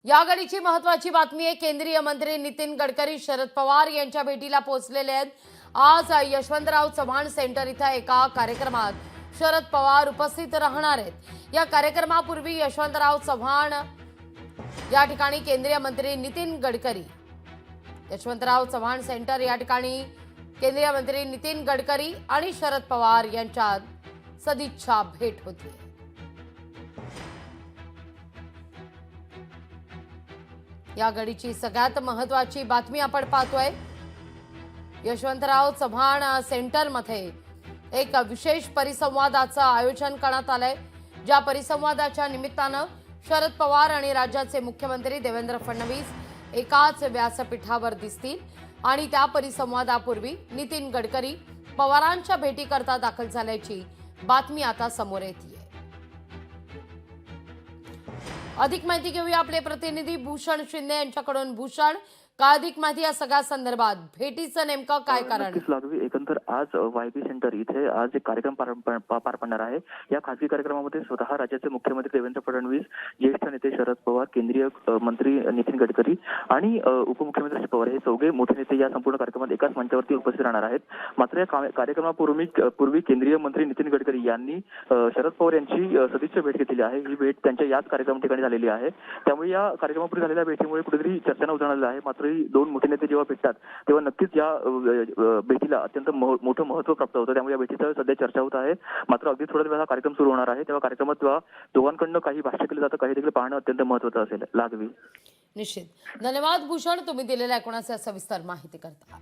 या घडीची महत्त्वाची बातमी आहे। केंद्रीय मंत्री नितीन गडकरी शरद पवार यांच्या भेटीला पोहोचलेले आहेत। आज यशवंतराव चव्हाण सेंटर इथे एका कार्यक्रमात शरद पवार उपस्थित राहणार आहेत। या कार्यक्रमापूर्वी यशवंतराव चव्हाण या ठिकाणी केंद्रीय मंत्री नितीन गडकरी यशवंतराव चव्हाण सेंटर या ठिकाणी केंद्रीय मंत्री नितीन गडकरी आणि शरद पवार यांच्यात सदिच्छा भेट होती। या घडीची सगळ्यात महत्त्वाची बातमी आपण पाहतोय। यशवंतराव चव्हाण सेंटर मध्ये एक विशेष परिसंवादाचं आयोजन करण्यात आलंय। ज्या परिसंवादाच्या निमित्तानं शरद पवार आणि राज्याचे मुख्यमंत्री देवेंद्र फडणवीस एकाच व्यासपीठावर दिसतील आणि त्या परिसंवादापूर्वी नितीन गडकरी पवारांच्या भेटीकरता दाखल झाल्याची बातमी आता समोर येते। अधिक माहिती घेऊया आपले प्रतिनिधी भूषण शिंदे यांच्याकडून। भूषण, काय अधिक माहिती या सगळ्या संदर्भात? भेटीचं नेमकं काय कारण? एकंदर आज वायबी सेंटर इथे आज एक कार्यक्रम पार पडणार आहे। या खासगी कार्यक्रमामध्ये स्वतः राज्याचे मुख्यमंत्री देवेंद्र फडणवीस, ज्येष्ठ नेते शरद पवार, केंद्रीय मंत्री नितीन गडकरी आणि उपमुख्यमंत्री अजित पवार हे चौघे मोठे नेते या संपूर्ण कार्यक्रमात एकाच मंचावरती उपस्थित राहणार आहेत। मात्र या कार्यक्रमापूर्वी केंद्रीय मंत्री नितीन गडकरी यांनी शरद पवार यांची सदिच्छा भेट घेतली आहे। ही भेट त्यांच्या याच कार्यक्रम ठिकाणी झालेली आहे। त्यामुळे या कार्यक्रमापूर्वी झालेल्या भेटीमुळे कुठेतरी चर्चा उजाळलेली आहे। मात्र दोन मोठे नेते जेव्हा भेटतात तेव्हा नक्कीच या भेटीला अत्यंत मोठं महत्त्व प्राप्त होतं। त्यामुळे या भेटीचं सध्या चर्चा होत आहे। मात्र अगदी थोड्याच वेळा कार्यक्रम सुरू होणार आहे, तेव्हा कार्यक्रमात दोघांकडून काही भाष्य केलं जातं, काही देखील पाहणं अत्यंत महत्त्वाचं असेल। लागवी निश्चित। धन्यवाद भूषण, तुम्ही दिलेल्या कोणाच्या सविस्तर माहिती करता।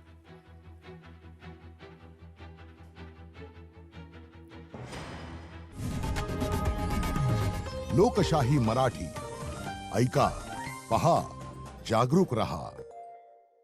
लोकशाही मराठी ऐका, पहा, जागरूक रहा।